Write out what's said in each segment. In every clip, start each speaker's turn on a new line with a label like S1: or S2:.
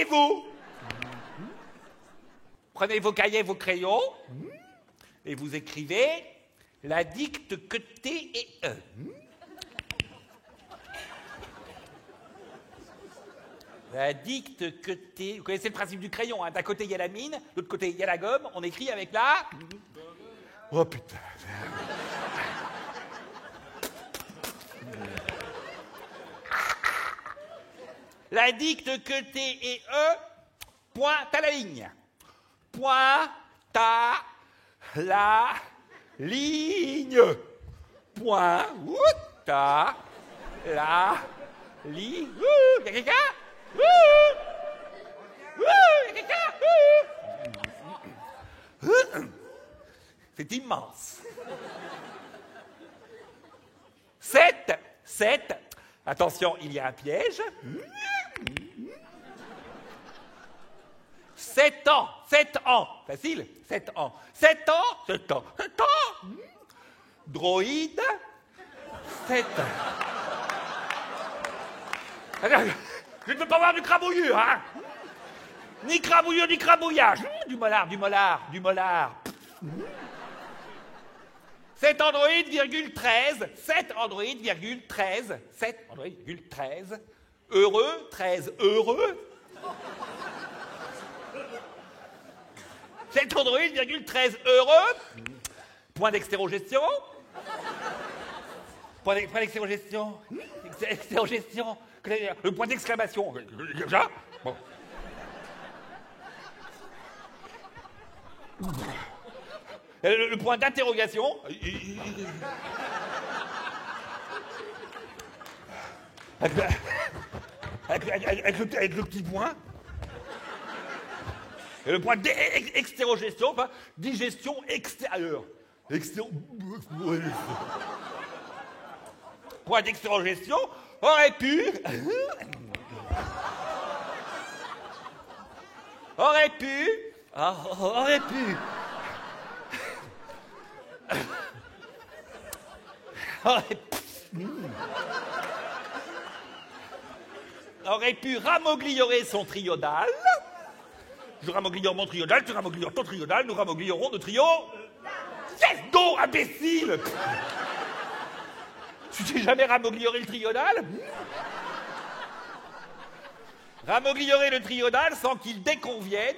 S1: Asseyez-vous. Prenez vos cahiers, vos crayons, et vous écrivez la dicte que T et E. La dicte que T... Vous connaissez le principe du crayon, hein. D'un côté, il y a la mine, de l'autre côté, il y a la gomme. On écrit avec la... Oh, putain. La dicte que T et E, pointe à la ligne. Pointe à la ligne. Pointe à la ligne. Il y a quelqu'un? C'est immense. 7. Attention, il y a un piège. 7 ans. Facile. 7 ans. 7 ans. Droïde. 7. Je ne veux pas voir du crabouillure, hein. Ni crabouillure, ni crabouillage. Du molar. 7 Android, 13. 7 Android, 13. 7 Android, 13. Heureux, 13 heureux. 7 Android, 13 heureux. Point d'extérogestion. Point d'extérogestion. Extérogestion. Le point d'exclamation. Déjà. Bon. Le point d'interrogation. Avec le petit point. Et le point d'extérogestion, enfin, digestion extérieure. Point d'extérogestion aurait pu. Aurait pu. Aurait pu ramogliorer son triodal. Je ramogliore mon triodal, tu ramogliores ton triodal, nous ramogliorons nos trio. Cesse donc, imbécile. Tu t'es jamais ramoglioré le triodal? Ramogliorer le triodal sans qu'il déconvienne,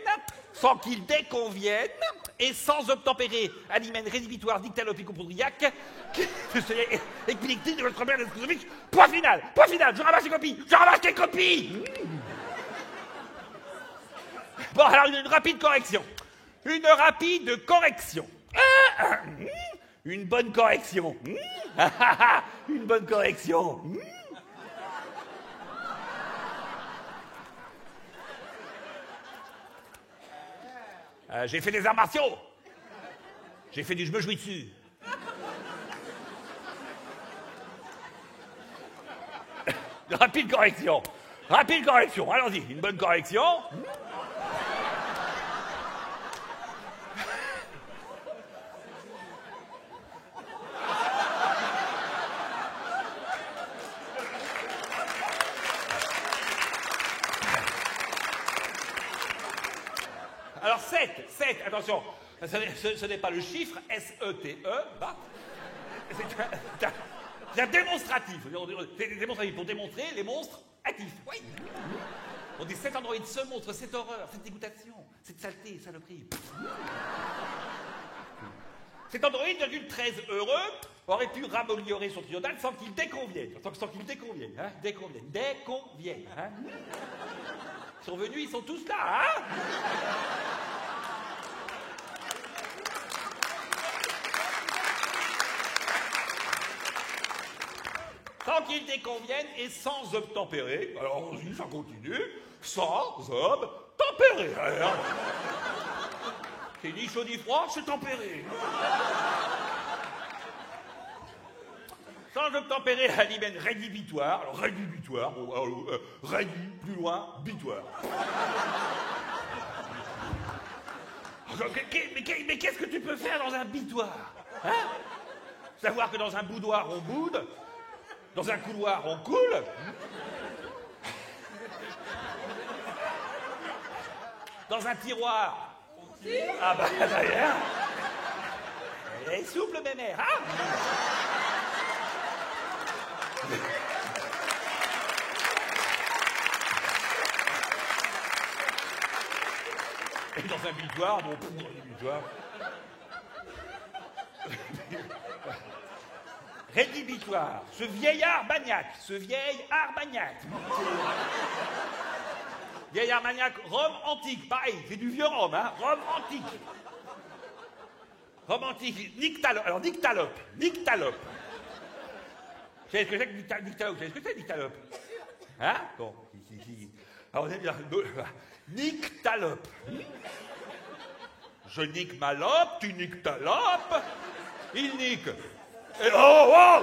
S1: et sans obtempérer, alimène rédhibitoire, dictalo-hypocondriaque, équilibre de votre mère scosomique. Point final, je ramasse les copies. Bon, alors une rapide correction. Une bonne correction. Une bonne correction. J'ai fait des arts martiaux. J'ai fait du je me jouis dessus. Rapide correction. Allons-y, une bonne correction. Alors 7, attention, ce n'est pas le chiffre, S-E-T-E, bah. C'est un démonstratif. C'est démonstratif pour démontrer les monstres actifs. Oui. On dit 7 androïdes, ce monstre, cette horreur, cette dégoûtation, cette saleté, saloperie. 7 androïdes, 13 heureux, aurait pu ramogliorer son triodal sans qu'il déconvienne. Hein. Déconvienne. Hein. Ils sont venus, ils sont tous là, hein. Sans qu'ils déconviennent et sans obtempérer. Alors, ça continue. Sans obtempérer. Hein. C'est ni chaud ni froid, c'est tempéré. Sans obtempérer, alimène rédhibitoire. Alors, rédhibitoire, rédhi, plus loin, bitoire. Mais qu'est-ce que tu peux faire dans un bitoire, hein? Savoir que dans un boudoir, on boude, dans un couloir, on coule. Dans un tiroir. Ah bah d'ailleurs. Elle est souple, mémère, hein? Et dans un butoir, bon, dans un butoir. Rédhibitoire, ce vieillard maniaque, Vieillard maniaque, Rome antique, pareil, c'est du vieux Rome, hein, Rome antique. Rome antique, nyctalope, alors nyctalope. Vous savez ce que c'est que nyctalope? Vous savez ce que c'est nyctalope? Hein? Bon, ici. Alors on est bien, nyctalope. Je nique ma lope, tu niques ta lope, il nique. Et oh, oh!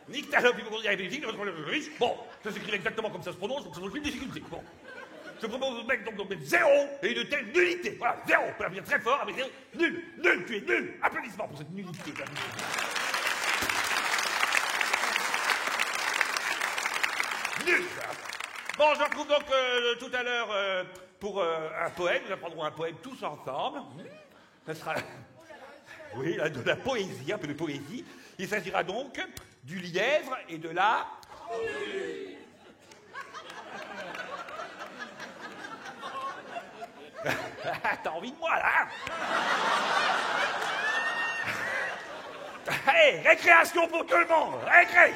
S1: Nyctalope, bon, ça s'écrit exactement comme ça se prononce, donc ça pose une difficulté. Bon. Je propose au mec donc de mettre 0 et une telle nullité. Voilà, 0. On peut la dire très fort, avec 0. Nul, tu es nul. Applaudissements pour cette nullité. Nul. Bon, je retrouve donc tout à l'heure pour un poème. Nous apprendrons un poème tous ensemble. Ça sera, oui, de la poésie, un peu de poésie. Il s'agira donc du lièvre et de la... T'as envie de moi, là? Allez, récréation pour tout le monde. Récré.